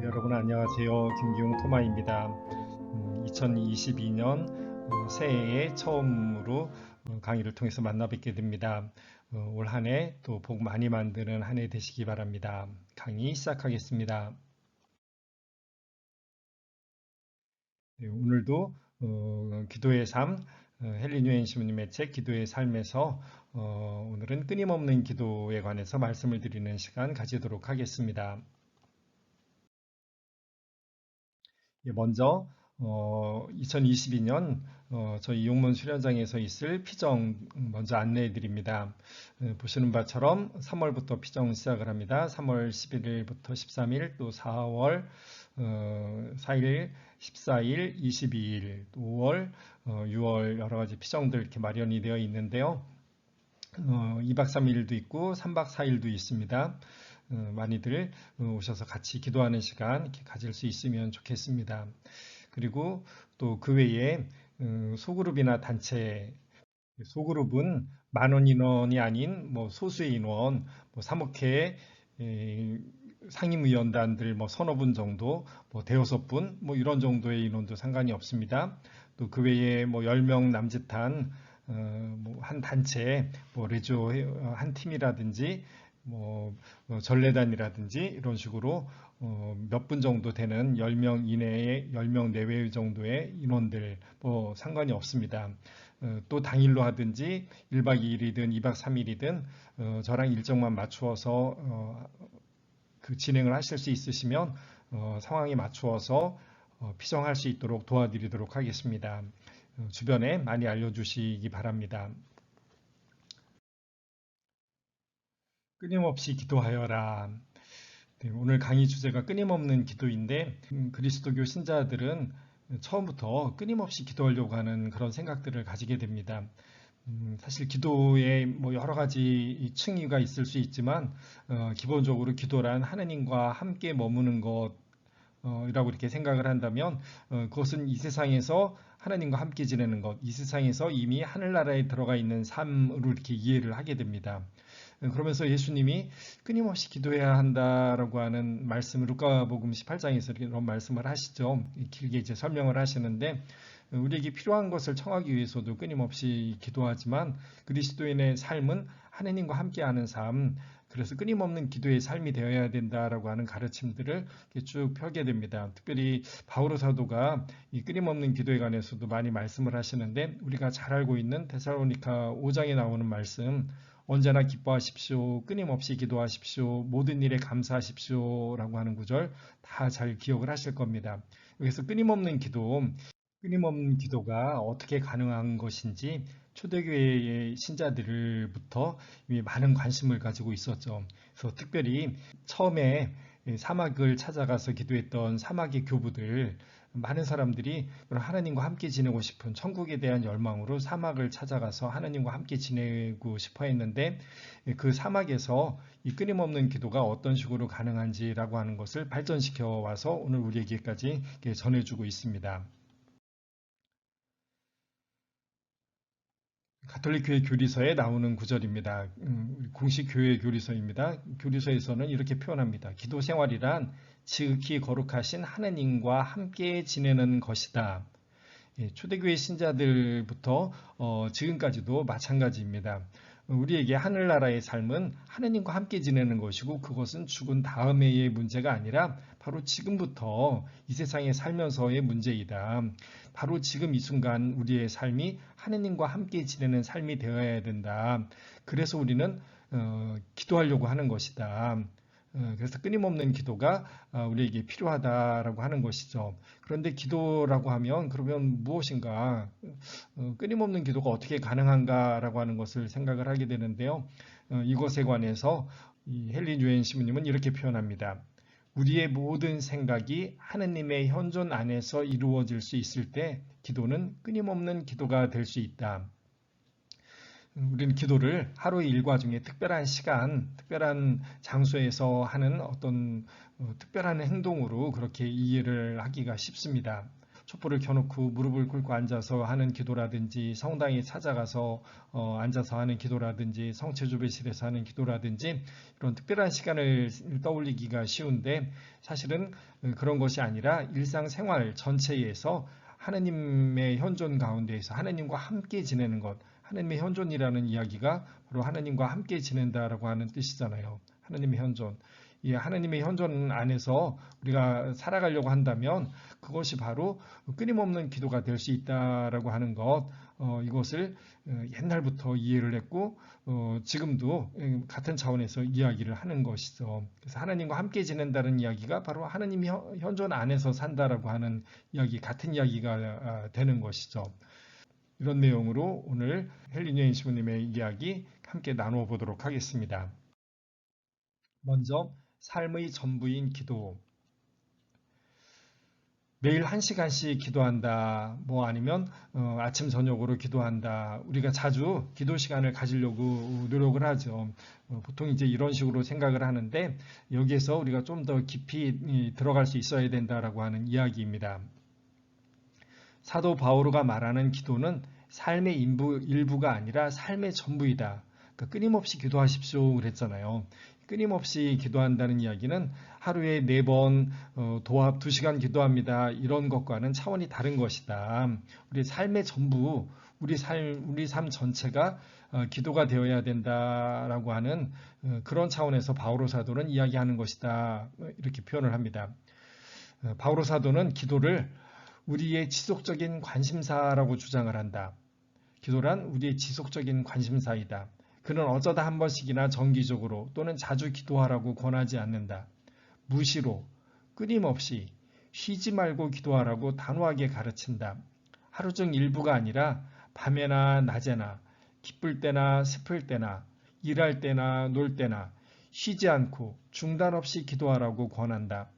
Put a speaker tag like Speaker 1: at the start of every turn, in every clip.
Speaker 1: 여러분 안녕하세요. 김기용 토마입니다. 2022년 새해에 처음으로 강의를 통해서 만나 뵙게 됩니다. 올 한 해 또 복 많이 만드는 한 해 되시기 바랍니다. 강의 시작하겠습니다. 네, 오늘도 기도의 삶, 헬린 유엔 시모님의 책 기도의 삶에서 오늘은 끊임없는 기도에 관해서 말씀을 드리는 시간 가지도록 하겠습니다. 먼저 2022년 저희 용문 수련장에서 있을 피정 먼저 안내해 드립니다. 보시는 바처럼 3월부터 피정 시작을 합니다. 3월 11일부터 13일, 또 4월 4일, 14일, 22일, 5월, 6월 여러 가지 피정들 이렇게 마련이 되어 있는데요. 2박 3일도 있고 3박 4일도 있습니다. 많이들 오셔서 같이 기도하는 시간 이렇게 가질 수 있으면 좋겠습니다. 그리고 또 그 외에 소그룹이나 단체, 소그룹은 만원 인원이 아닌 뭐 소수의 인원, 뭐 사목회 상임위원단들 뭐 서너 분 정도, 뭐 대여섯 분, 뭐 이런 정도의 인원도 상관이 없습니다. 또 그 외에 뭐 10명 남짓한 뭐 한 단체, 뭐 레조 한 팀이라든지 뭐 전례단이라든지 이런 식으로 몇 분 정도 되는 10명 이내에 10명 내외 정도의 인원들 뭐 상관이 없습니다. 또 당일로 하든지 1박 2일이든 2박 3일이든 저랑 일정만 맞추어서 그 진행을 하실 수 있으시면 상황에 맞추어서 피정할 수 있도록 도와드리도록 하겠습니다. 주변에 많이 알려주시기 바랍니다. 끊임없이 기도하여라. 네, 오늘 강의 주제가 끊임없는 기도인데 그리스도교 신자들은 처음부터 끊임없이 기도하려고 하는 그런 생각들을 가지게 됩니다. 사실 기도에 뭐 여러 가지 층위가 있을 수 있지만 기본적으로 기도란 하느님과 함께 머무는 것이라고 이렇게 생각을 한다면 그것은 이 세상에서 하나님과 함께 지내는 것, 이 세상에서 이미 하늘나라에 들어가 있는 삶으로 이렇게 이해를 하게 됩니다. 그러면서 예수님이 끊임없이 기도해야 한다라고 하는 말씀을 루카복음 18장에서 이런 말씀을 하시죠. 길게 이제 설명을 하시는데 우리에게 필요한 것을 청하기 위해서도 끊임없이 기도하지만 그리스도인의 삶은 하느님과 함께하는 삶, 그래서 끊임없는 기도의 삶이 되어야 된다라고 하는 가르침들을 쭉 펴게 됩니다. 특별히 바오로 사도가 이 끊임없는 기도에 관해서도 많이 말씀을 하시는데 우리가 잘 알고 있는 데살로니가 5장에 나오는 말씀, 언제나 기뻐하십시오. 끊임없이 기도하십시오. 모든 일에 감사하십시오라고 하는 구절 다 잘 기억을 하실 겁니다. 여기서 끊임없는 기도가 어떻게 가능한 것인지 초대교회의 신자들부터 이미 많은 관심을 가지고 있었죠. 그래서 특별히 처음에 사막을 찾아가서 기도했던 사막의 교부들, 많은 사람들이 하나님과 함께 지내고 싶은 천국에 대한 열망으로 사막을 찾아가서 하나님과 함께 지내고 싶어 했는데 그 사막에서 이 끊임없는 기도가 어떤 식으로 가능한지라고 하는 것을 발전시켜 와서 오늘 우리에게까지 전해주고 있습니다. 가톨릭 교회 교리서에 나오는 구절입니다. 공식 교회 교리서입니다. 교리서에서는 이렇게 표현합니다. 기도 생활이란 지극히 거룩하신 하느님과 함께 지내는 것이다. 초대교회 신자들부터 지금까지도 마찬가지입니다. 우리에게 하늘나라의 삶은 하느님과 함께 지내는 것이고 그것은 죽은 다음에의 문제가 아니라 바로 지금부터 이 세상에 살면서의 문제이다. 바로 지금 이 순간 우리의 삶이 하느님과 함께 지내는 삶이 되어야 된다. 그래서 우리는 기도하려고 하는 것이다. 그래서 끊임없는 기도가 우리에게 필요하다라고 하는 것이죠. 그런데 기도라고 하면 그러면 무엇인가? 끊임없는 기도가 어떻게 가능한가라고 하는 것을 생각을 하게 되는데요. 이것에 관해서 헬린 유엔 시모님은 이렇게 표현합니다. 우리의 모든 생각이 하느님의 현존 안에서 이루어질 수 있을 때 기도는 끊임없는 기도가 될 수 있다. 우리는 기도를 하루의 일과 중에 특별한 시간, 특별한 장소에서 하는 어떤 특별한 행동으로 그렇게 이해를 하기가 쉽습니다. 촛불을 켜놓고 무릎을 꿇고 앉아서 하는 기도라든지 성당에 찾아가서 앉아서 하는 기도라든지 성체조배실에서 하는 기도라든지 이런 특별한 시간을 떠올리기가 쉬운데 사실은 그런 것이 아니라 일상생활 전체에서 하나님의 현존 가운데에서 하나님과 함께 지내는 것, 하나님의 현존이라는 이야기가 바로 하나님과 함께 지낸다라고 하는 뜻이잖아요. 하나님의 현존. 이 하나님의 현존 안에서 우리가 살아가려고 한다면 그것이 바로 끊임없는 기도가 될 수 있다라고 하는 것, 이것을 옛날부터 이해를 했고 지금도 같은 차원에서 이야기를 하는 것이죠. 그래서 하나님과 함께 지낸다는 이야기가 바로 하나님이 현존 안에서 산다라고 하는 이야기, 같은 이야기가 되는 것이죠. 이런 내용으로 오늘 헬린 여인 시부님의 이야기 함께 나누어 보도록 하겠습니다. 먼저 삶의 전부인 기도. 매일 1시간씩 기도한다. 뭐 아니면 아침 저녁으로 기도한다. 우리가 자주 기도 시간을 가지려고 노력을 하죠. 보통 이제 이런 식으로 생각을 하는데 여기에서 우리가 좀 더 깊이 들어갈 수 있어야 된다라고 하는 이야기입니다. 사도 바오로가 말하는 기도는 삶의 일부가 아니라 삶의 전부이다. 그러니까 끊임없이 기도하십시오 그랬잖아요. 끊임없이 기도한다는 이야기는 하루에 4번 도합 2시간 기도합니다. 이런 것과는 차원이 다른 것이다. 우리 삶의 전부, 우리 삶 전체가 기도가 되어야 된다라고 하는 그런 차원에서 바오로 사도는 이야기하는 것이다. 이렇게 표현을 합니다. 바오로 사도는 기도를 우리의 지속적인 관심사라고 주장을 한다. 기도란 우리의 지속적인 관심사이다. 그는 어쩌다 한 번씩이나 정기적으로 또는 자주 기도하라고 권하지 않는다. 무시로, 끊임없이, 쉬지 말고 기도하라고 단호하게 가르친다. 하루 중 일부가 아니라 밤에나 낮에나, 기쁠 때나 슬플 때나, 일할 때나 놀 때나, 쉬지 않고 중단 없이 기도하라고 권한다.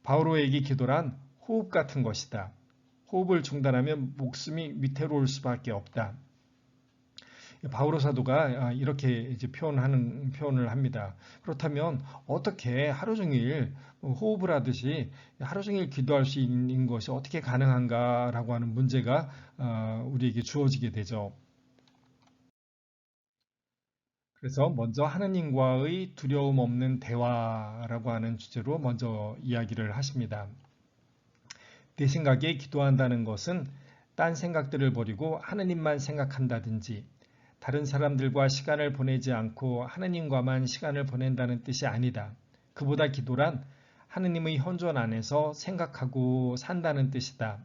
Speaker 1: 바오로에게 기도란 호흡 같은 것이다. 호흡을 중단하면 목숨이 위태로울 수밖에 없다. 바오로 사도가 이렇게 이제 표현을 합니다. 그렇다면 어떻게 하루 종일 호흡을 하듯이 하루 종일 기도할 수 있는 것이 어떻게 가능한가라고 하는 문제가 우리에게 주어지게 되죠. 그래서 먼저 하느님과의 두려움 없는 대화라고 하는 주제로 먼저 이야기를 하십니다. 내 생각에 기도한다는 것은 딴 생각들을 버리고 하느님만 생각한다든지 다른 사람들과 시간을 보내지 않고 하느님과만 시간을 보낸다는 뜻이 아니다. 그보다 기도란 하느님의 현존 안에서 생각하고 산다는 뜻이다.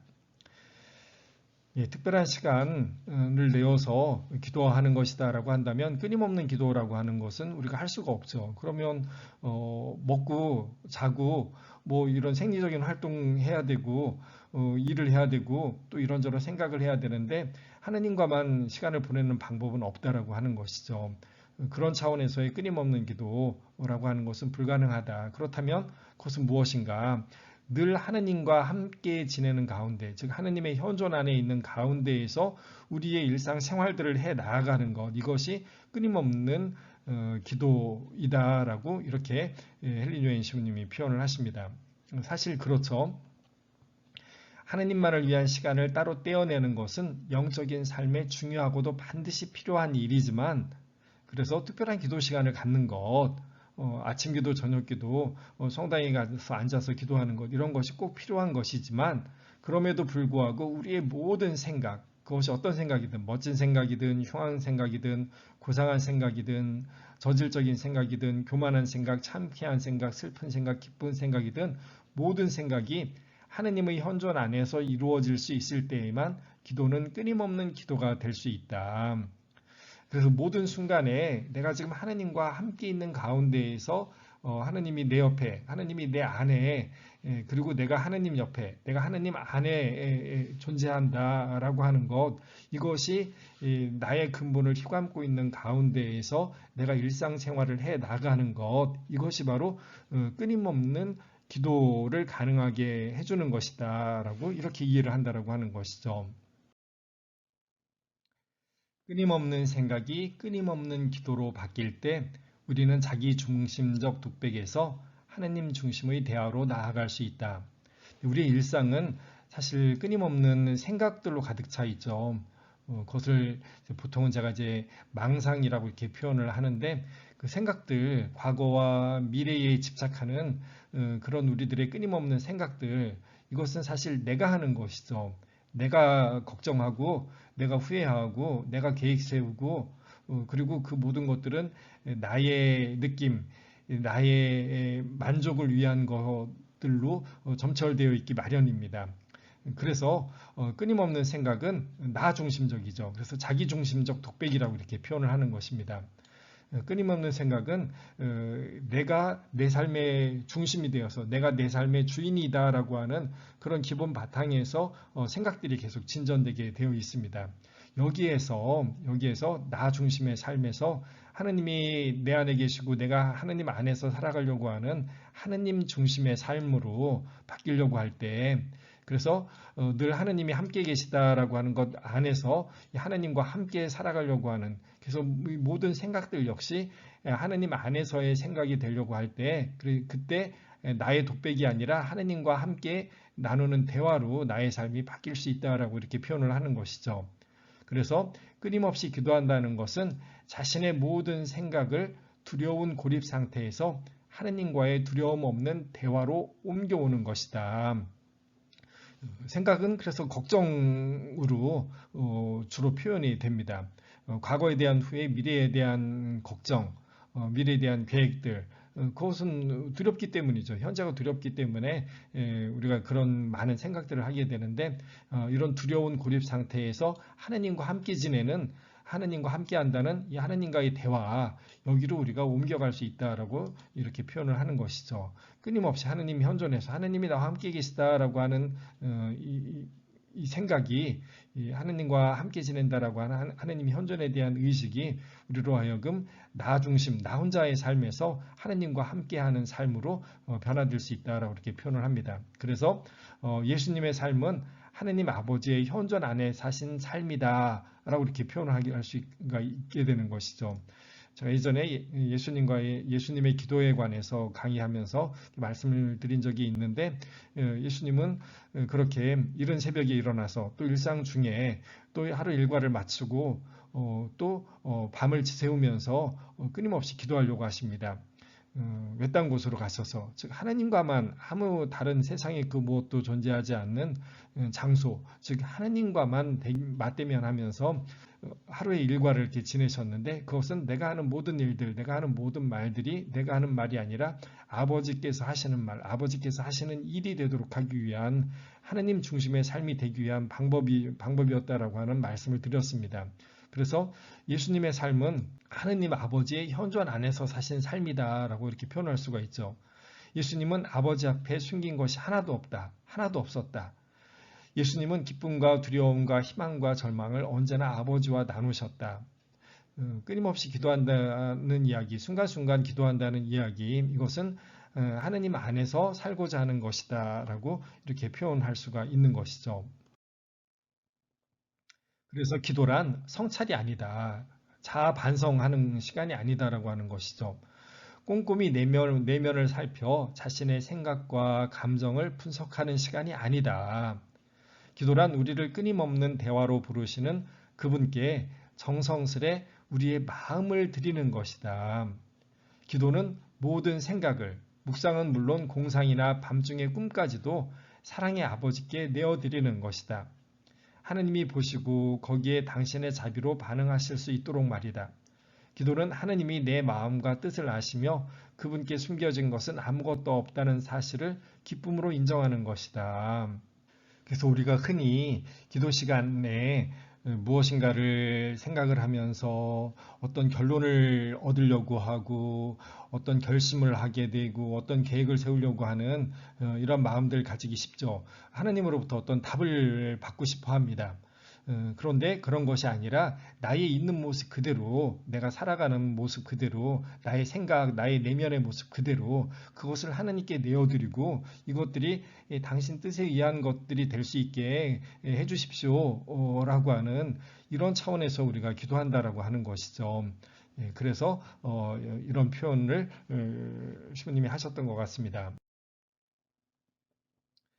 Speaker 1: 특별한 시간을 내어서 기도하는 것이다 라고 한다면 끊임없는 기도라고 하는 것은 우리가 할 수가 없죠. 그러면 먹고 자고 뭐 이런 생리적인 활동해야 되고 일을 해야 되고 또 이런저런 생각을 해야 되는데 하느님과만 시간을 보내는 방법은 없다라고 하는 것이죠. 그런 차원에서의 끊임없는 기도라고 하는 것은 불가능하다. 그렇다면 그것은 무엇인가? 늘 하느님과 함께 지내는 가운데, 즉 하느님의 현존 안에 있는 가운데에서 우리의 일상 생활들을 해 나아가는 것, 이것이 끊임없는 기도이다라고 이렇게 헬린 여인 시부님이 표현을 하십니다. 사실 그렇죠. 하느님만을 위한 시간을 따로 떼어내는 것은 영적인 삶에 중요하고도 반드시 필요한 일이지만 그래서 특별한 기도 시간을 갖는 것, 아침 기도, 저녁 기도, 성당에 가서 앉아서 기도하는 것 이런 것이 꼭 필요한 것이지만 그럼에도 불구하고 우리의 모든 생각, 그것이 어떤 생각이든 멋진 생각이든 흉한 생각이든 고상한 생각이든 저질적인 생각이든 교만한 생각, 창피한 생각, 슬픈 생각, 기쁜 생각이든 모든 생각이 하느님의 현존 안에서 이루어질 수 있을 때에만 기도는 끊임없는 기도가 될 수 있다. 그래서 모든 순간에 내가 지금 하느님과 함께 있는 가운데에서 하느님이 내 옆에, 하느님이 내 안에, 그리고 내가 하느님 옆에, 내가 하느님 안에 존재한다라고 하는 것, 이것이 나의 근본을 휘감고 있는 가운데에서 내가 일상생활을 해 나가는 것, 이것이 바로 끊임없는 기도를 가능하게 해주는 것이다라고 이렇게 이해를 한다라고 하는 것이죠. 끊임없는 생각이 끊임없는 기도로 바뀔 때 우리는 자기 중심적 독백에서 하느님 중심의 대화로 나아갈 수 있다. 우리의 일상은 사실 끊임없는 생각들로 가득 차 있죠. 그것을 보통은 제가 이제 망상이라고 이렇게 표현을 하는데 그 생각들, 과거와 미래에 집착하는 그런 우리들의 끊임없는 생각들, 이것은 사실 내가 하는 것이죠. 내가 걱정하고, 내가 후회하고, 내가 계획 세우고, 그리고 그 모든 것들은 나의 느낌, 나의 만족을 위한 것들로 점철되어 있기 마련입니다. 그래서 끊임없는 생각은 나 중심적이죠. 그래서 자기 중심적 독백이라고 이렇게 표현을 하는 것입니다. 끊임없는 생각은 내가 내 삶의 중심이 되어서 내가 내 삶의 주인이다라고 하는 그런 기본 바탕에서 생각들이 계속 진전되게 되어 있습니다. 여기에서 나 중심의 삶에서 하느님이 내 안에 계시고 내가 하느님 안에서 살아가려고 하는 하느님 중심의 삶으로 바뀌려고 할 때, 그래서 늘 하느님이 함께 계시다라고 하는 것 안에서 하느님과 함께 살아가려고 하는, 그래서 모든 생각들 역시 하느님 안에서의 생각이 되려고 할 때, 그때 나의 독백이 아니라 하느님과 함께 나누는 대화로 나의 삶이 바뀔 수 있다라고 이렇게 표현을 하는 것이죠. 그래서 끊임없이 기도한다는 것은 자신의 모든 생각을 두려운 고립 상태에서 하느님과의 두려움 없는 대화로 옮겨오는 것이다. 생각은 그래서 걱정으로 주로 표현이 됩니다. 과거에 대한 후회, 미래에 대한 걱정, 미래에 대한 계획들, 그것은 두렵기 때문이죠. 현재가 두렵기 때문에 우리가 그런 많은 생각들을 하게 되는데, 이런 두려운 고립 상태에서 하나님과 함께 지내는, 하나님과 함께 한다는 이 하나님과의 대화, 여기로 우리가 옮겨갈 수 있다라고 이렇게 표현을 하는 것이죠. 끊임없이 하나님 현존해서 하나님이 나와 함께 계시다라고 하는 이 생각이, 하나님과 함께 지낸다라고 하는 하나님 현존에 대한 의식이 우리로 하여금 나 중심, 나 혼자의 삶에서 하나님과 함께하는 삶으로 변화될 수 있다라고 이렇게 표현을 합니다. 그래서 예수님의 삶은 하나님 아버지의 현존 안에 사신 삶이다라고 이렇게 표현을 할 수가 있게 되는 것이죠. 제가 예전에 예수님의 기도에 관해서 강의하면서 말씀을 드린 적이 있는데, 예수님은 그렇게 이른 새벽에 일어나서 또 일상 중에 또 하루 일과를 마치고 또 밤을 지새우면서 끊임없이 기도하려고 하십니다. 외딴 곳으로 가셔서, 즉 하나님과만, 아무 다른 세상에 그 무엇도 존재하지 않는 장소, 즉 하나님과만 맞대면하면서 하루의 일과를 이렇게 지내셨는데, 그것은 내가 하는 모든 일들, 내가 하는 모든 말들이 내가 하는 말이 아니라 아버지께서 하시는 말, 아버지께서 하시는 일이 되도록 하기 위한, 하나님 중심의 삶이 되기 위한 방법이었다라고 하는 말씀을 드렸습니다. 그래서 예수님의 삶은 하느님 아버지의 현존 안에서 사신 삶이다라고 이렇게 표현할 수가 있죠. 예수님은 아버지 앞에 숨긴 것이 하나도 없다, 하나도 없었다. 예수님은 기쁨과 두려움과 희망과 절망을 언제나 아버지와 나누셨다. 끊임없이 기도한다는 이야기, 순간순간 기도한다는 이야기, 이것은 하느님 안에서 살고자 하는 것이다라고 이렇게 표현할 수가 있는 것이죠. 그래서 기도란 성찰이 아니다, 자아 반성하는 시간이 아니다라고 하는 것이죠. 꼼꼼히 내면을 살펴 자신의 생각과 감정을 분석하는 시간이 아니다. 기도란 우리를 끊임없는 대화로 부르시는 그분께 정성스레 우리의 마음을 드리는 것이다. 기도는 모든 생각을, 묵상은 물론 공상이나 밤중의 꿈까지도 사랑의 아버지께 내어드리는 것이다. 하느님이 보시고 거기에 당신의 자비로 반응하실 수 있도록 말이다. 기도는 하느님이 내 마음과 뜻을 아시며 그분께 숨겨진 것은 아무것도 없다는 사실을 기쁨으로 인정하는 것이다. 그래서 우리가 흔히 기도 시간에 무엇인가를 생각을 하면서 어떤 결론을 얻으려고 하고 어떤 결심을 하게 되고 어떤 계획을 세우려고 하는 이런 마음들 가지기 쉽죠. 하나님으로부터 어떤 답을 받고 싶어 합니다. 그런데 그런 것이 아니라 나의 있는 모습 그대로, 내가 살아가는 모습 그대로, 나의 생각, 나의 내면의 모습 그대로 그것을 하나님께 내어드리고 이것들이 당신 뜻에 의한 것들이 될 수 있게 해주십시오 라고 하는 이런 차원에서 우리가 기도한다라고 하는 것이죠. 그래서 이런 표현을 주님이 하셨던 것 같습니다.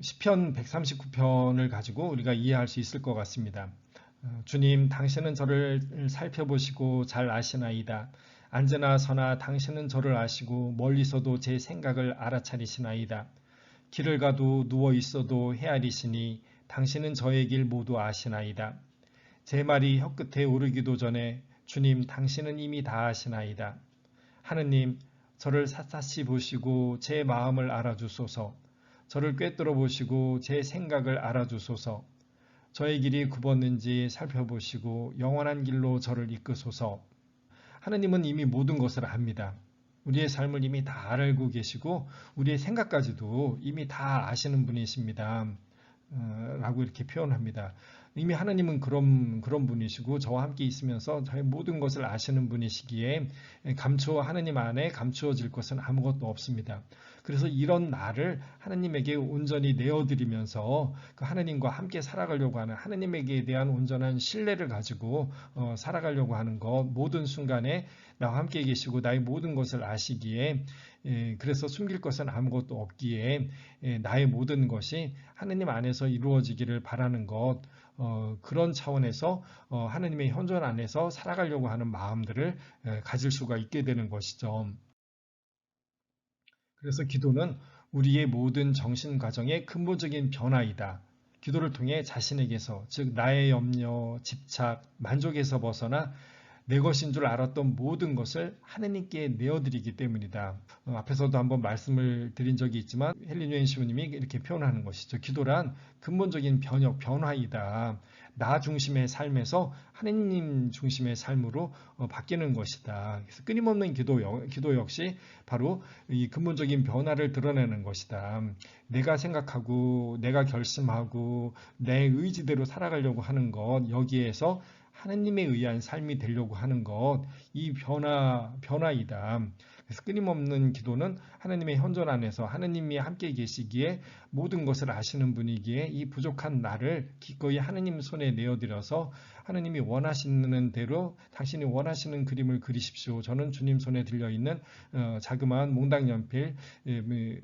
Speaker 1: 시편 139편을 가지고 우리가 이해할 수 있을 것 같습니다. 주님, 당신은 저를 살펴보시고 잘 아시나이다. 앉으나 서나 당신은 저를 아시고 멀리서도 제 생각을 알아차리시나이다. 길을 가도 누워 있어도 헤아리시니 당신은 저의 길 모두 아시나이다. 제 말이 혀끝에 오르기도 전에 주님, 당신은 이미 다 아시나이다. 하느님, 저를 샅샅이 보시고 제 마음을 알아주소서. 저를 꿰뚫어 보시고 제 생각을 알아주소서. 저의 길이 굽었는지 살펴보시고 영원한 길로 저를 이끄소서. 하느님은 이미 모든 것을 압니다. 우리의 삶을 이미 다 알고 계시고 우리의 생각까지도 이미 다 아시는 분이십니다. 라고 이렇게 표현합니다. 이미 하나님은 그런 분이시고 저와 함께 있으면서 저의 모든 것을 아시는 분이시기에 하나님 안에 감추어질 것은 아무것도 없습니다. 그래서 이런 나를 하나님에게 온전히 내어드리면서 그 하나님과 함께 살아가려고 하는 하나님에게 대한 온전한 신뢰를 가지고 살아가려고 하는 것, 모든 순간에 나와 함께 계시고 나의 모든 것을 아시기에 그래서 숨길 것은 아무것도 없기에 나의 모든 것이 하나님 안에서 이루어지기를 바라는 것, 그런 차원에서 하나님의 현존 안에서 살아가려고 하는 마음들을 가질 수가 있게 되는 것이죠. 그래서 기도는 우리의 모든 정신 과정의 근본적인 변화이다. 기도를 통해 자신에게서, 즉 나의 염려, 집착, 만족에서 벗어나 내 것인 줄 알았던 모든 것을 하느님께 내어드리기 때문이다. 앞에서도 한번 말씀을 드린 적이 있지만 헬린 유엔 시부님이 이렇게 표현하는 것이죠. 기도란 근본적인 변화이다. 나 중심의 삶에서 하느님 중심의 삶으로 바뀌는 것이다. 그래서 끊임없는 기도 역시 바로 이 근본적인 변화를 드러내는 것이다. 내가 생각하고 내가 결심하고 내 의지대로 살아가려고 하는 것, 여기에서 하느님에 의한 삶이 되려고 하는 것, 이 변화이다. 그래서 끊임없는 기도는 하나님의 현존 안에서 하나님이 함께 계시기에 모든 것을 아시는 분이기에 이 부족한 나를 기꺼이 하나님 손에 내어드려서 하나님이 원하시는 대로 당신이 원하시는 그림을 그리십시오. 저는 주님 손에 들려있는 자그마한 몽당연필,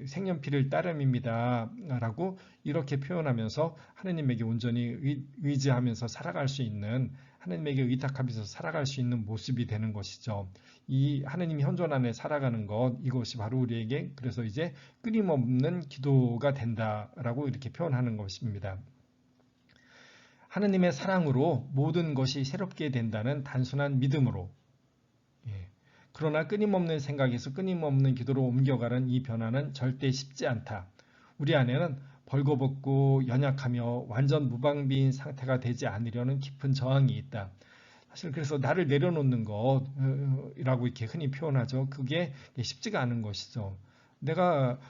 Speaker 1: 색연필을 따름입니다. 라고 이렇게 표현하면서 하나님에게 온전히 의지하면서 살아갈 수 있는, 하나님에게 의탁하면서 살아갈 수 있는 모습이 되는 것이죠. 이 하나님 현존 안에 살아가는 것, 이것이 바로 우리에게 그래서 이제 끊임없는 기도가 된다라고 이렇게 표현하는 것입니다. 하나님의 사랑으로 모든 것이 새롭게 된다는 단순한 믿음으로, 그러나 끊임없는 생각에서 끊임없는 기도로 옮겨가는 이 변화는 절대 쉽지 않다. 우리 안에는 벌거벗고 연약하며 완전 무방비인 상태가 되지 않으려는 깊은 저항이 있다. 사실 그래서 나를 내려놓는 것이라고 이렇게 흔히 표현하죠. 그게 쉽지가 않은 것이죠. 내가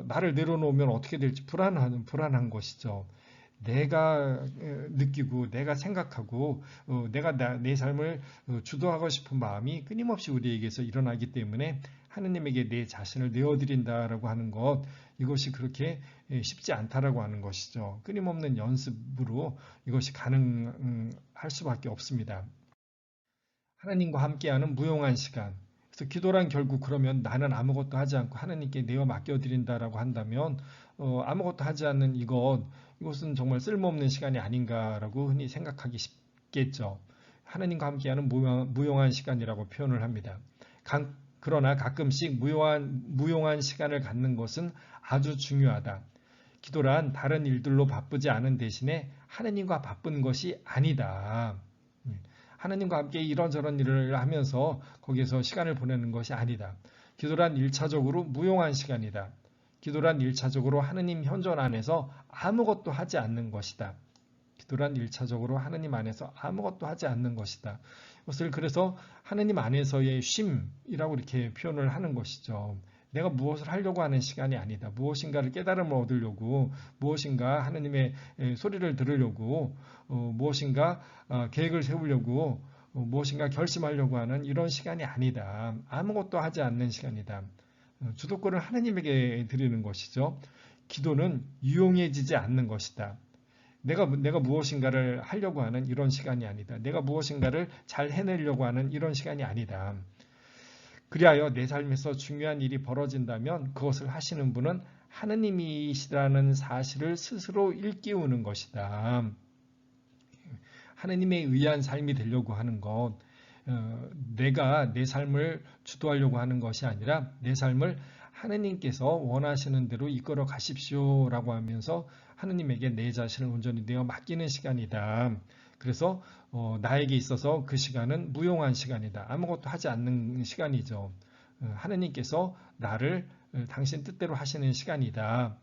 Speaker 1: 나를 내려놓으면 어떻게 될지 불안한 것이죠. 내가 느끼고 내가 생각하고 내가 내 삶을 주도하고 싶은 마음이 끊임없이 우리에게서 일어나기 때문에 하느님에게 내 자신을 내어드린다라고 하는 것, 이것이 그렇게 쉽지 않다라고 하는 것이죠. 끊임없는 연습으로 이것이 가능할 수밖에 없습니다. 하나님과 함께하는 무용한 시간. 그래서 기도란 결국 그러면 나는 아무것도 하지 않고 하나님께 내어 맡겨드린다라고 한다면 아무것도 하지 않는 이것은 정말 쓸모없는 시간이 아닌가라고 흔히 생각하기 쉽겠죠. 하나님과 함께하는 무용한 시간이라고 표현을 합니다. 그러나 가끔씩 무용한 시간을 갖는 것은 아주 중요하다. 기도란 다른 일들로 바쁘지 않은 대신에 하나님과 바쁜 것이 아니다. 하나님과 함께 이런저런 일을 하면서 거기에서 시간을 보내는 것이 아니다. 기도란 1차적으로 무용한 시간이다. 기도란 1차적으로 하느님 현존 안에서 아무것도 하지 않는 것이다. 기도란 1차적으로 하느님 안에서 아무것도 하지 않는 것이다. 이것을 그래서 하느님 안에서의 쉼이라고 이렇게 표현을 하는 것이죠. 내가 무엇을 하려고 하는 시간이 아니다. 무엇인가를 깨달음을 얻으려고, 무엇인가 하느님의 소리를 들으려고, 무엇인가 계획을 세우려고, 무엇인가 결심하려고 하는 이런 시간이 아니다. 아무것도 하지 않는 시간이다. 주도권을 하나님에게 드리는 것이죠. 기도는 유용해지지 않는 것이다. 내가 무엇인가를 하려고 하는 이런 시간이 아니다. 내가 무엇인가를 잘 해내려고 하는 이런 시간이 아니다. 그리하여 내 삶에서 중요한 일이 벌어진다면 그것을 하시는 분은 하느님이시라는 사실을 스스로 일깨우는 것이다. 하느님에 의한 삶이 되려고 하는 것, 내가 내 삶을 주도하려고 하는 것이 아니라 내 삶을 하느님께서 원하시는 대로 이끌어 가십시오라고 하면서 하느님에게 내 자신을 온전히 내어 맡기는 시간이다. 그래서 나에게 있어서 그 시간은 무용한 시간이다. 아무것도 하지 않는 시간이죠. 하느님께서 나를 당신 뜻대로 하시는 시간이다.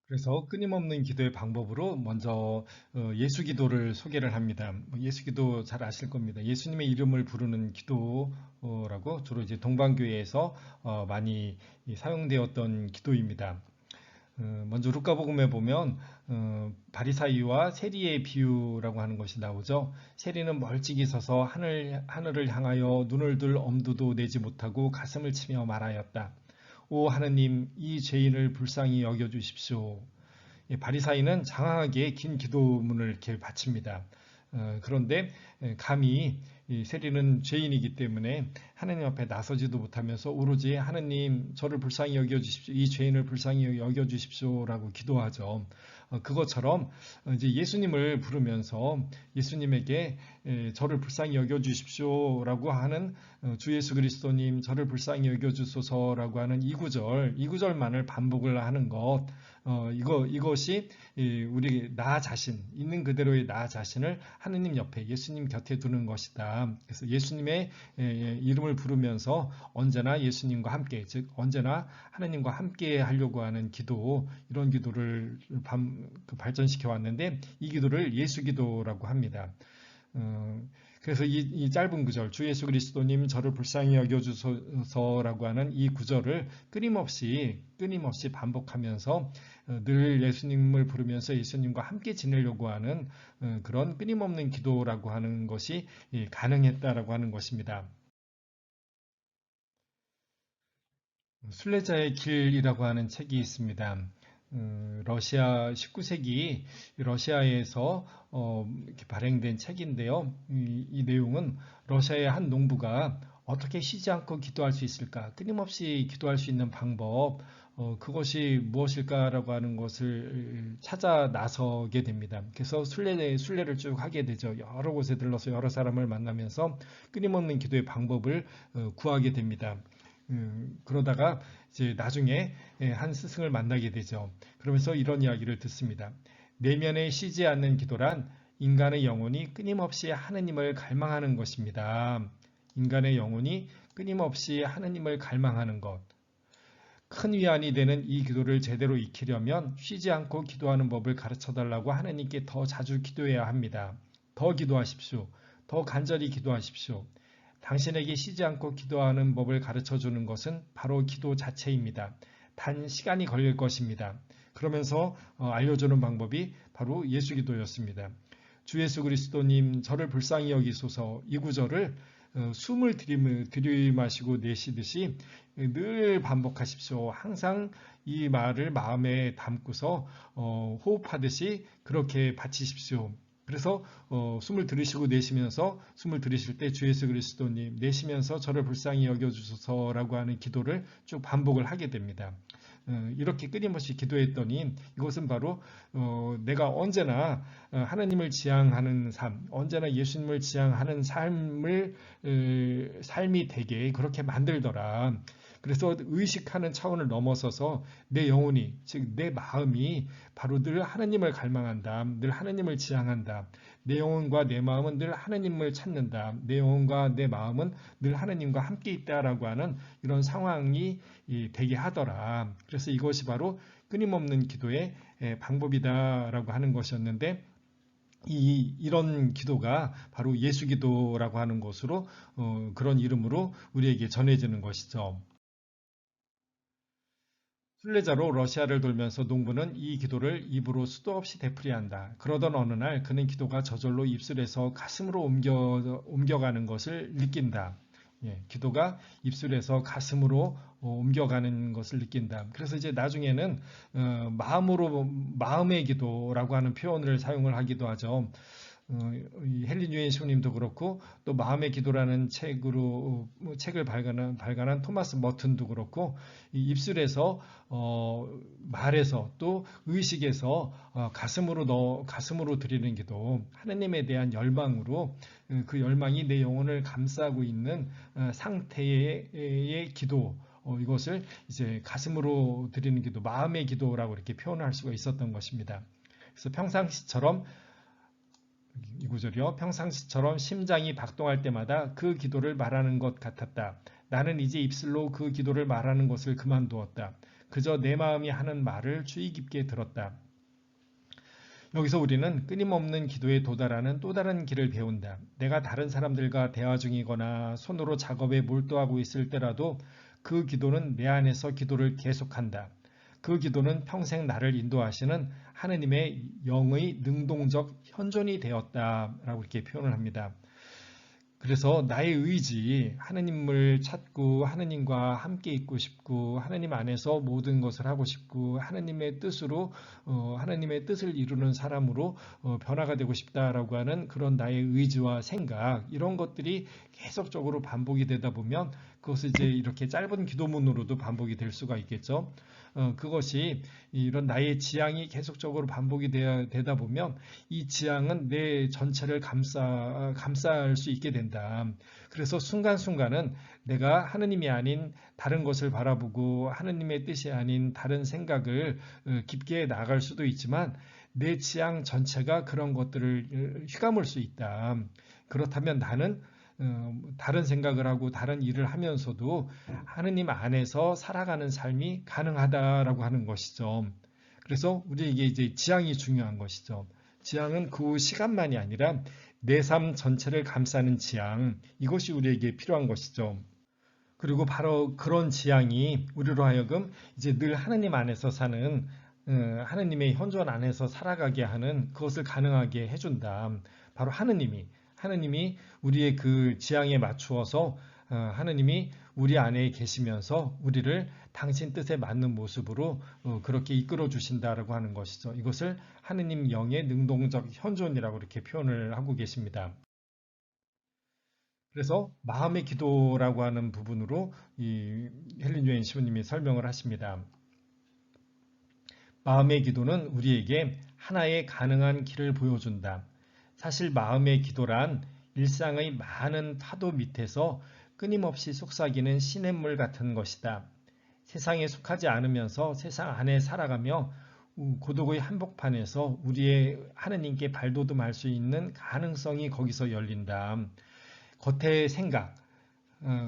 Speaker 1: 그래서 끊임없는 기도의 방법으로 먼저 예수 기도를 소개를 합니다. 예수 기도 잘 아실 겁니다. 예수님의 이름을 부르는 기도라고 주로 이제 동방교회에서 많이 사용되었던 기도입니다. 먼저 루카복음에 보면 바리사이와 세리의 비유라고 하는 것이 나오죠. 세리는 멀찍이 서서 하늘을 향하여 눈을 들 엄두도 내지 못하고 가슴을 치며 말하였다. 오 하느님, 이 죄인을 불쌍히 여겨주십시오. 바리사이는 장황하게 긴 기도문을 이렇게 바칩니다. 그런데 감히 세리는 죄인이기 때문에 하느님 앞에 나서지도 못하면서 오로지 하느님 저를 불쌍히 여겨주십시오. 이 죄인을 불쌍히 여겨주십시오라고 기도하죠. 그것처럼 이제 예수님을 부르면서 예수님에게 저를 불쌍히 여겨주십시오라고 하는 주 예수 그리스도님 저를 불쌍히 여겨주소서라고 하는 이 구절만을 반복을 하는 것 이것이 우리 나 자신 있는 그대로의 나 자신을 하느님 옆에 예수님 곁에 두는 것이다. 그래서 예수님의 이름을 부르면서 언제나 예수님과 함께 즉 언제나 하느님과 함께 하려고 하는 기도 이런 기도를 발전시켜 왔는데 이 기도를 예수 기도라고 합니다. 그래서 이 짧은 구절 주 예수 그리스도님 저를 불쌍히 여겨주소서라고 하는 이 구절을 끊임없이 반복하면서 늘 예수님을 부르면서 예수님과 함께 지내려고 하는 그런 끊임없는 기도라고 하는 것이 가능했다라고 하는 것입니다. 순례자의 길이라고 하는 책이 있습니다. 러시아 19세기 러시아에서 이렇게 발행된 책인데요. 이 내용은 러시아의 한 농부가 어떻게 쉬지 않고 기도할 수 있을까? 끊임없이 기도할 수 있는 방법, 그것이 무엇일까라고 하는 것을 찾아 나서게 됩니다. 그래서 순례를 쭉 하게 되죠. 여러 곳에 들러서 여러 사람을 만나면서 끊임없는 기도의 방법을 구하게 됩니다. 그러다가 이제 나중에 한 스승을 만나게 되죠. 그러면서 이런 이야기를 듣습니다. 내면에 쉬지 않는 기도란 인간의 영혼이 끊임없이 하느님을 갈망하는 것입니다. 인간의 영혼이 끊임없이 하느님을 갈망하는 것. 큰 위안이 되는 이 기도를 제대로 익히려면 쉬지 않고 기도하는 법을 가르쳐 달라고 하느님께 더 자주 기도해야 합니다. 더 기도하십시오. 더 간절히 기도하십시오. 당신에게 쉬지 않고 기도하는 법을 가르쳐 주는 것은 바로 기도 자체입니다. 단 시간이 걸릴 것입니다. 그러면서 알려주는 방법이 바로 예수 기도였습니다. 주 예수 그리스도님 저를 불쌍히 여기소서 이 구절을 숨을 들이마시고 내쉬듯이 늘 반복하십시오. 항상 이 말을 마음에 담고서 호흡하듯이 그렇게 바치십시오. 그래서 숨을 들이쉬고 내쉬면서 숨을 들이쉴 때 주 예수 그리스도님 내쉬면서 저를 불쌍히 여겨주소서라고 하는 기도를 쭉 반복을 하게 됩니다. 이렇게 끊임없이 기도했더니 이것은 바로 내가 언제나 하나님을 지향하는 삶, 언제나 예수님을 지향하는 삶이 되게 그렇게 만들더라. 그래서 의식하는 차원을 넘어서서 내 영혼이, 즉 내 마음이 바로 늘 하나님을 갈망한다. 늘 하나님을 지향한다. 내 영혼과 내 마음은 늘 하나님을 찾는다. 내 영혼과 내 마음은 늘 하나님과 함께 있다라고 하는 이런 상황이 되게 하더라. 그래서 이것이 바로 끊임없는 기도의 방법이다라고 하는 것이었는데 이런 기도가 바로 예수 기도라고 하는 것으로 그런 이름으로 우리에게 전해지는 것이죠. 순례자로 러시아를 돌면서 농부는 이 기도를 입으로 수도 없이 되풀이한다. 그러던 어느 날 그는 기도가 저절로 입술에서 가슴으로 옮겨가는 것을 느낀다. 기도가 입술에서 가슴으로 옮겨가는 것을 느낀다. 그래서 이제 나중에는 마음의 기도라고 하는 표현을 사용을 하기도 하죠. 이 헨리 뉴엔 시모님도 그렇고 또 마음의 기도라는 책을 발간한 토마스 머튼도 그렇고 이 입술에서 말에서 또 의식에서 가슴으로 드리는 기도, 하나님에 대한 열망으로 그 열망이 내 영혼을 감싸고 있는 상태의 기도, 이것을 이제 가슴으로 드리는 기도, 마음의 기도라고 이렇게 표현할 수가 있었던 것입니다. 그래서 평상시처럼 이 구절이요. 평상시처럼 심장이 박동할 때마다 그 기도를 말하는 것 같았다. 나는 이제 입술로 그 기도를 말하는 것을 그만두었다. 그저 내 마음이 하는 말을 주의 깊게 들었다. 여기서 우리는 끊임없는 기도에 도달하는 또 다른 길을 배운다. 내가 다른 사람들과 대화 중이거나 손으로 작업에 몰두하고 있을 때라도 그 기도는 내 안에서 기도를 계속한다. 그 기도는 평생 나를 인도하시는 하느님의 영의 능동적 현존이 되었다라고 이렇게 표현을 합니다. 그래서 나의 의지, 하느님을 찾고 하느님과 함께 있고 싶고 하느님 안에서 모든 것을 하고 싶고 하느님의 뜻으로 하느님의 뜻을 이루는 사람으로 변화가 되고 싶다라고 하는 그런 나의 의지와 생각, 이런 것들이 계속적으로 반복이 되다 보면 그것을 이제 이렇게 짧은 기도문으로도 반복이 될 수가 있겠죠. 그것이 이런 나의 지향이 계속적으로 반복이 되다 보면 이 지향은 내 전체를 감쌀 수 있게 된다. 그래서 순간순간은 내가 하느님이 아닌 다른 것을 바라보고 하느님의 뜻이 아닌 다른 생각을 깊게 나갈 수도 있지만 내 지향 전체가 그런 것들을 휘감을 수 있다. 그렇다면 나는 다른 생각을 하고 다른 일을 하면서도 하느님 안에서 살아가는 삶이 가능하다라고 하는 것이죠. 그래서 우리에게 이제 지향이 중요한 것이죠. 지향은 그 시간만이 아니라 내 삶 전체를 감싸는 지향, 이것이 우리에게 필요한 것이죠. 그리고 바로 그런 지향이 우리로 하여금 이제 늘 하느님 안에서 사는 하느님의 현존 안에서 살아가게 하는 그것을 가능하게 해준다. 바로 하느님이 우리의 그 지향에 맞추어서 하느님이 우리 안에 계시면서 우리를 당신 뜻에 맞는 모습으로 그렇게 이끌어 주신다라고 하는 것이죠. 이것을 하느님 영의 능동적 현존이라고 이렇게 표현을 하고 계십니다. 그래서 마음의 기도라고 하는 부분으로 이 헬린 유엔 시모님이 설명을 하십니다. 마음의 기도는 우리에게 하나의 가능한 길을 보여준다. 사실 마음의 기도란 일상의 많은 파도 밑에서 끊임없이 속삭이는 시냇물 같은 것이다. 세상에 속하지 않으면서 세상 안에 살아가며 고독의 한복판에서 우리의 하느님께 발돋움할 수 있는 가능성이 거기서 열린다. 겉의 생각,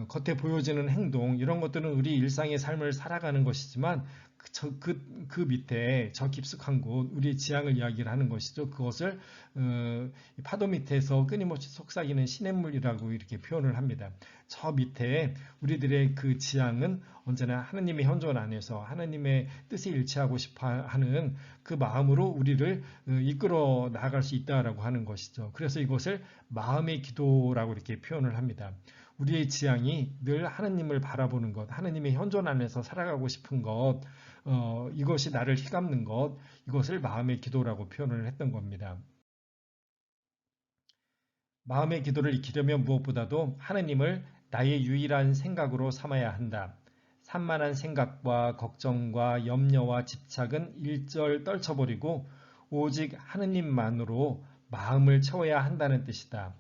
Speaker 1: 겉에 보여지는 행동, 이런 것들은 우리 일상의 삶을 살아가는 것이지만 그 밑에 저 깊숙한 곳, 우리의 지향을 이야기를 하는 것이죠. 그것을 파도 밑에서 끊임없이 속삭이는 시냇물이라고 이렇게 표현을 합니다. 저 밑에 우리들의 그 지향은 언제나 하느님의 현존 안에서 하느님의 뜻에 일치하고 싶어 하는 그 마음으로 우리를 이끌어 나아갈 수 있다라고 하는 것이죠. 그래서 이것을 마음의 기도라고 이렇게 표현을 합니다. 우리의 지향이 늘 하느님을 바라보는 것, 하느님의 현존 안에서 살아가고 싶은 것, 이것이 나를 휘감는 것, 이것을 마음의 기도라고 표현을 했던 겁니다. 마음의 기도를 익히려면 무엇보다도 하느님을 나의 유일한 생각으로 삼아야 한다. 산만한 생각과 걱정과 염려와 집착은 일절 떨쳐버리고 오직 하느님만으로 마음을 채워야 한다는 뜻이다.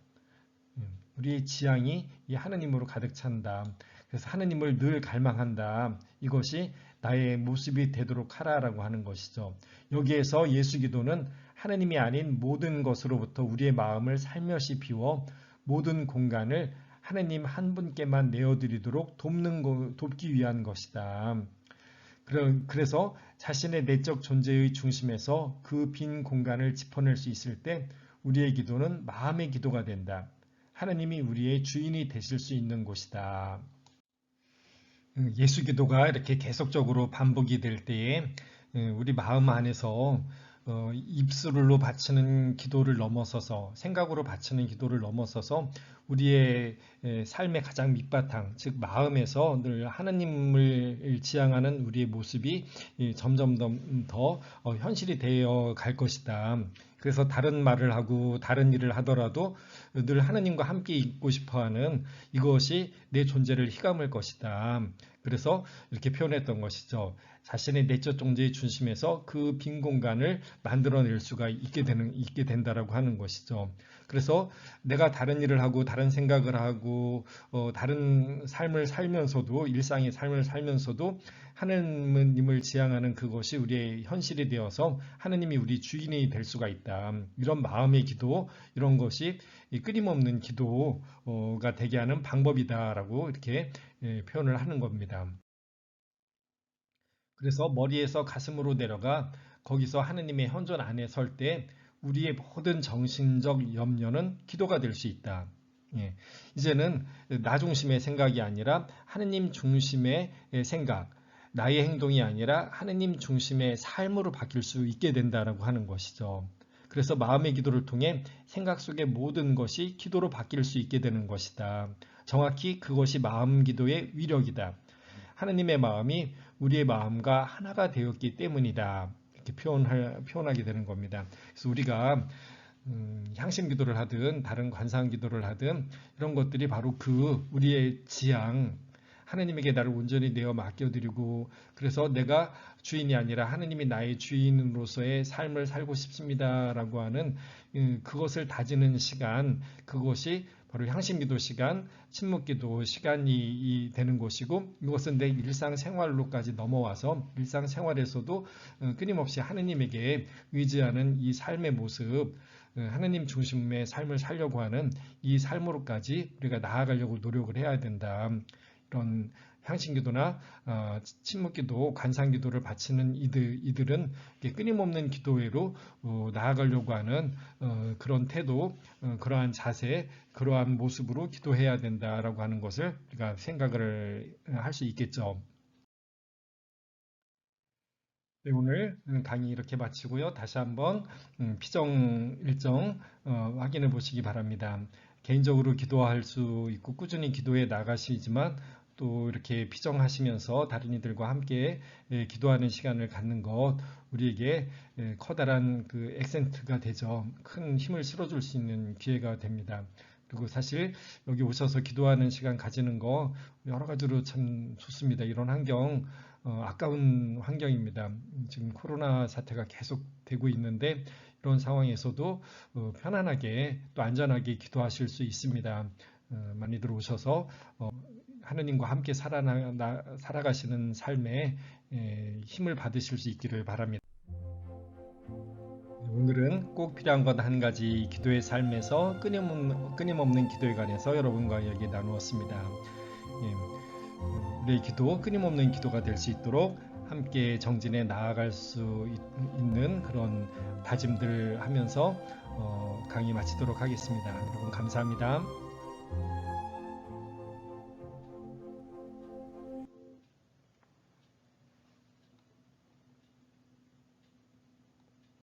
Speaker 1: 우리의 지향이 이 하느님으로 가득 찬다. 그래서 하느님을 늘 갈망한다. 이것이 나의 모습이 되도록 하라라고 하는 것이죠. 여기에서 예수 기도는 하느님이 아닌 모든 것으로부터 우리의 마음을 살며시 비워 모든 공간을 하느님 한 분께만 내어드리도록 돕기 위한 것이다. 그래서 자신의 내적 존재의 중심에서 그 빈 공간을 짚어낼 수 있을 때 우리의 기도는 마음의 기도가 된다. 하느님이 우리의 주인이 되실 수 있는 곳이다. 예수 기도가 이렇게 계속적으로 반복이 될 때에 우리 마음 안에서 입술로 바치는 기도를 넘어서서 생각으로 바치는 기도를 넘어서서 우리의 삶의 가장 밑바탕, 즉 마음에서 늘 하나님을 지향하는 우리의 모습이 점점 더 현실이 되어 갈 것이다. 그래서 다른 말을 하고 다른 일을 하더라도 늘 하나님과 함께 있고 싶어하는 이것이 내 존재를 휘감을 것이다. 그래서 이렇게 표현했던 것이죠. 자신의 내적 존재의 중심에서 그 빈 공간을 만들어낼 수가 있게 된다라고 하는 것이죠. 그래서 내가 다른 일을 하고 다른 생각을 하고 다른 삶을 살면서도 일상의 삶을 살면서도 하나님을 지향하는 그것이 우리의 현실이 되어서 하나님이 우리 주인이 될 수가 있다. 이런 마음의 기도, 이런 것이 끊임없는 기도가 되게 하는 방법이다라고 이렇게 표현을 하는 겁니다. 그래서 머리에서 가슴으로 내려가 거기서 하느님의 현존 안에 설 때 우리의 모든 정신적 염려는 기도가 될 수 있다. 예, 이제는 나 중심의 생각이 아니라 하느님 중심의 생각, 나의 행동이 아니라 하느님 중심의 삶으로 바뀔 수 있게 된다라고 하는 것이죠. 그래서 마음의 기도를 통해 생각 속의 모든 것이 기도로 바뀔 수 있게 되는 것이다. 정확히 그것이 마음 기도의 위력이다. 하느님의 마음이 우리의 마음과 하나가 되었기 때문이다. 이렇게 표현하게 되는 겁니다. 그래서 우리가 향신 기도를 하든 다른 관상 기도를 하든 이런 것들이 바로 그 우리의 지향, 하느님에게 나를 온전히 내어 맡겨드리고 그래서 내가 주인이 아니라 하느님이 나의 주인으로서의 삶을 살고 싶습니다라고 하는 그것을 다지는 시간, 그것이 바로 향신기도 시간, 침묵기도 시간이 되는 것이고 이것은 내 일상생활로까지 넘어와서 일상생활에서도 끊임없이 하느님에게 의지하는 이 삶의 모습, 하느님 중심의 삶을 살려고 하는 이 삶으로까지 우리가 나아가려고 노력을 해야 된다. 이런 향신기도나 침묵기도, 관상기도를 바치는 이들은 끊임없는 기도회로 나아가려고 하는 그런 태도, 그러한 자세, 그러한 모습으로 기도해야 된다라고 하는 것을 우리가 생각을 할 수 있겠죠. 네, 오늘 강의 이렇게 마치고요. 다시 한번 피정 일정 확인해 보시기 바랍니다. 개인적으로 기도할 수 있고 꾸준히 기도해 나가시지만 또 이렇게 피정하시면서 다른 이들과 함께 기도하는 시간을 갖는 것 우리에게 커다란 그 액센트가 되죠. 큰 힘을 실어줄 수 있는 기회가 됩니다. 그리고 사실 여기 오셔서 기도하는 시간 가지는 거 여러 가지로 참 좋습니다. 이런 환경 아까운 환경입니다. 지금 코로나 사태가 계속되고 있는데 이런 상황에서도 편안하게 또 안전하게 기도하실 수 있습니다. 많이들 오셔서 하느님과 함께 살아가시는 삶에 힘을 받으실 수 있기를 바랍니다. 오늘은 꼭 필요한 것 한 가지 기도의 삶에서 끊임없는 기도에 관해서 여러분과 이야기 나누었습니다. 우리의 기도, 끊임없는 기도가 될 수 있도록 함께 정진해 나아갈 수 있는 그런 다짐들 하면서 강의 마치도록 하겠습니다. 여러분 감사합니다.